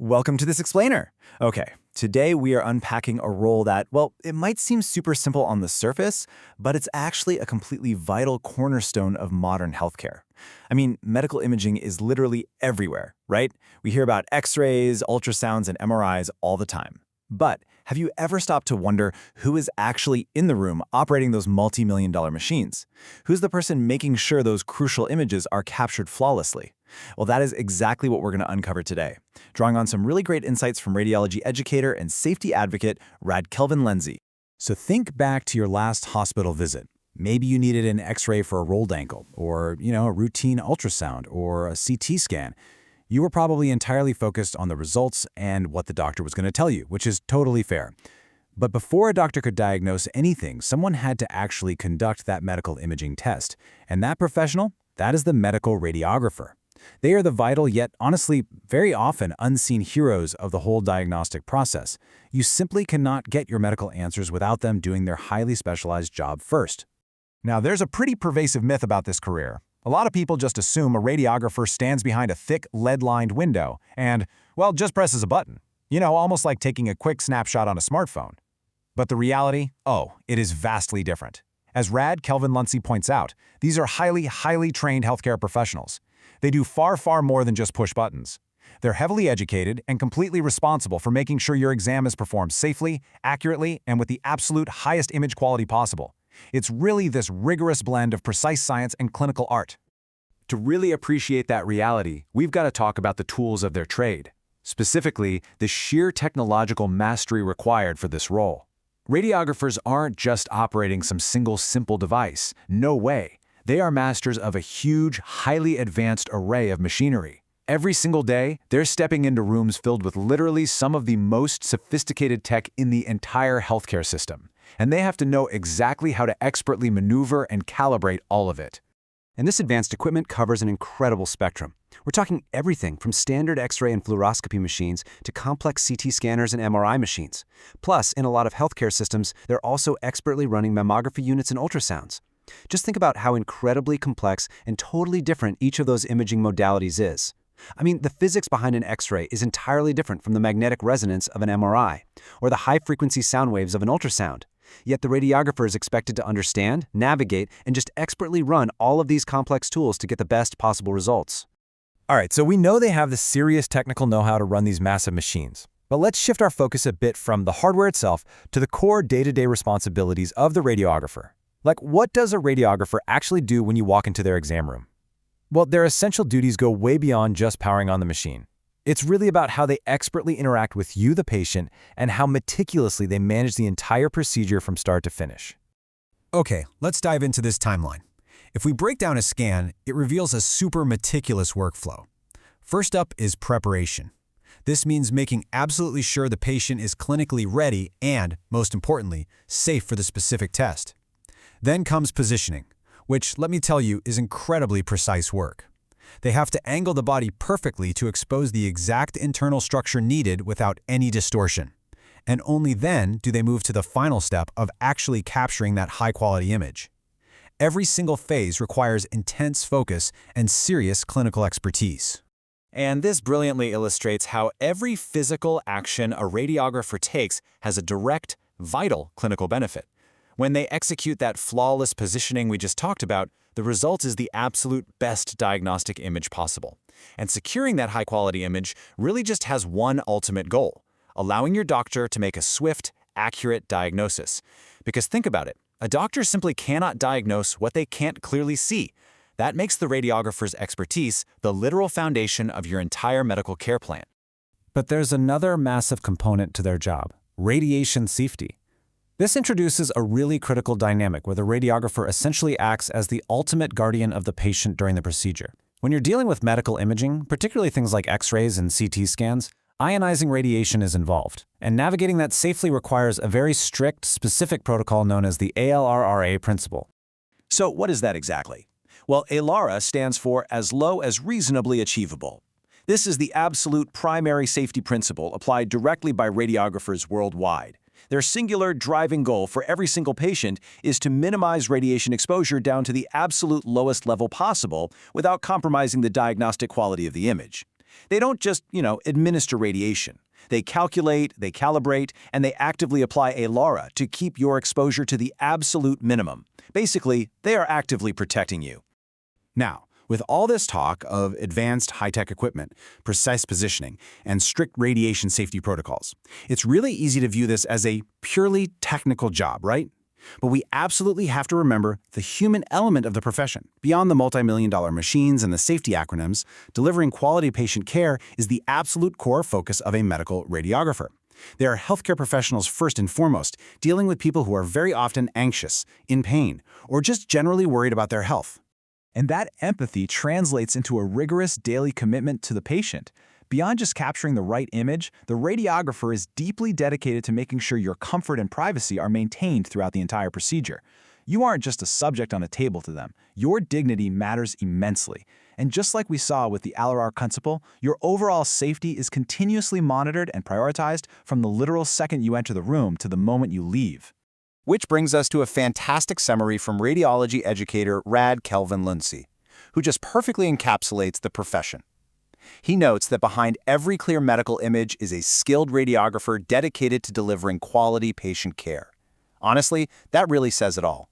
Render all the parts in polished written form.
Welcome to this explainer. Okay, today we are unpacking a role that, well, it might seem super simple on the surface, but it's actually a completely vital cornerstone of modern healthcare. I mean, medical imaging is literally everywhere, right? We hear about x-rays, ultrasounds, and MRIs all the time. But have you ever stopped to wonder who is actually in the room operating those multi-million-dollar machines? Who's the person making sure those crucial images are captured flawlessly? Well, that is exactly what we're going to uncover today, drawing on some really great insights from radiology educator and safety advocate Kelvin. So think back to your last hospital visit. Maybe you needed an x-ray for a rolled ankle, or, a routine ultrasound, or a CT scan. You were probably entirely focused on the results and what the doctor was going to tell you, which is totally fair. But before a doctor could diagnose anything, someone had to actually conduct that medical imaging test. And that professional, that is the medical radiographer. They are the vital yet, honestly, very often unseen heroes of the whole diagnostic process. You simply cannot get your medical answers without them doing their highly specialized job first. Now, there's a pretty pervasive myth about this career. A lot of people just assume a radiographer stands behind a thick, lead-lined window and, well, just presses a button. Almost like taking a quick snapshot on a smartphone. But the reality? Oh, it is vastly different. As Kelvin points out, these are highly trained healthcare professionals. They do far more than just push buttons. They're heavily educated and completely responsible for making sure your exam is performed safely, accurately, and with the absolute highest image quality possible. It's really this rigorous blend of precise science and clinical art. To really appreciate that reality, we've got to talk about the tools of their trade. Specifically, the sheer technological mastery required for this role. Radiographers aren't just operating some single simple device. No way. They are masters of a huge, highly advanced array of machinery. Every single day, they're stepping into rooms filled with literally some of the most sophisticated tech in the entire healthcare system. And they have to know exactly how to expertly maneuver and calibrate all of it. And this advanced equipment covers an incredible spectrum. We're talking everything from standard X-ray and fluoroscopy machines to complex CT scanners and MRI machines. Plus, in a lot of healthcare systems, they're also expertly running mammography units and ultrasounds. Just think about how incredibly complex and totally different each of those imaging modalities is. I mean, the physics behind an X-ray is entirely different from the magnetic resonance of an MRI, or the high-frequency sound waves of an ultrasound. Yet the radiographer is expected to understand, navigate, and just expertly run all of these complex tools to get the best possible results. All right, so we know they have the serious technical know-how to run these massive machines. But let's shift our focus a bit from the hardware itself to the core day-to-day responsibilities of the radiographer. Like, what does a radiographer actually do when you walk into their exam room? Well, their essential duties go way beyond just powering on the machine. It's really about how they expertly interact with you, the patient, and how meticulously they manage the entire procedure from start to finish. Okay, let's dive into this timeline. If we break down a scan, it reveals a super meticulous workflow. First up is preparation. This means making absolutely sure the patient is clinically ready and, most importantly, safe for the specific test. Then comes positioning, which, let me tell you, is incredibly precise work. They have to angle the body perfectly to expose the exact internal structure needed without any distortion. And only then do they move to the final step of actually capturing that high-quality image. Every single phase requires intense focus and serious clinical expertise. And this brilliantly illustrates how every physical action a radiographer takes has a direct, vital clinical benefit. When they execute that flawless positioning we just talked about, the result is the absolute best diagnostic image possible. And securing that high-quality image really just has one ultimate goal: allowing your doctor to make a swift, accurate diagnosis. Because think about it, a doctor simply cannot diagnose what they can't clearly see. That makes the radiographer's expertise the literal foundation of your entire medical care plan. But there's another massive component to their job: radiation safety. This introduces a really critical dynamic where the radiographer essentially acts as the ultimate guardian of the patient during the procedure. When you're dealing with medical imaging, particularly things like X-rays and CT scans, ionizing radiation is involved, and navigating that safely requires a very strict, specific protocol known as the ALRRA principle. So what is that exactly? Well, ALRRA stands for as low as reasonably achievable. This is the absolute primary safety principle applied directly by radiographers worldwide. Their singular driving goal for every single patient is to minimize radiation exposure down to the absolute lowest level possible without compromising the diagnostic quality of the image. They don't just, administer radiation. They calculate, they calibrate, and they actively apply a LARA to keep your exposure to the absolute minimum. Basically, they are actively protecting you. Now, with all this talk of advanced high-tech equipment, precise positioning, and strict radiation safety protocols, it's really easy to view this as a purely technical job, right? But we absolutely have to remember the human element of the profession. Beyond the multi-million-dollar machines and the safety acronyms, delivering quality patient care is the absolute core focus of a medical radiographer. They are healthcare professionals first and foremost, dealing with people who are very often anxious, in pain, or just generally worried about their health. And that empathy translates into a rigorous daily commitment to the patient. Beyond just capturing the right image, the radiographer is deeply dedicated to making sure your comfort and privacy are maintained throughout the entire procedure. You aren't just a subject on a table to them. Your dignity matters immensely. And just like we saw with the Alarar principle, your overall safety is continuously monitored and prioritized from the literal second you enter the room to the moment you leave. Which brings us to a fantastic summary from radiology educator Rad Kelvin Lundsey, who just perfectly encapsulates the profession. He notes that behind every clear medical image is a skilled radiographer dedicated to delivering quality patient care. Honestly, that really says it all.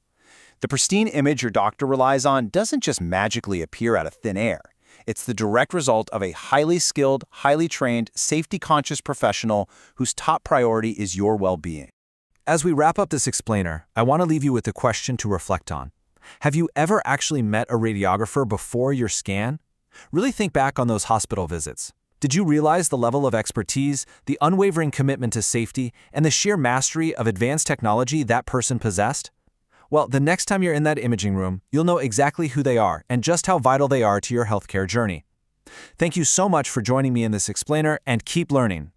The pristine image your doctor relies on doesn't just magically appear out of thin air. It's the direct result of a highly skilled, highly trained, safety-conscious professional whose top priority is your well-being. As we wrap up this explainer, I want to leave you with a question to reflect on. Have you ever actually met a radiographer before your scan? Really think back on those hospital visits. Did you realize the level of expertise, the unwavering commitment to safety, and the sheer mastery of advanced technology that person possessed? Well, the next time you're in that imaging room, you'll know exactly who they are and just how vital they are to your healthcare journey. Thank you so much for joining me in this explainer, and keep learning.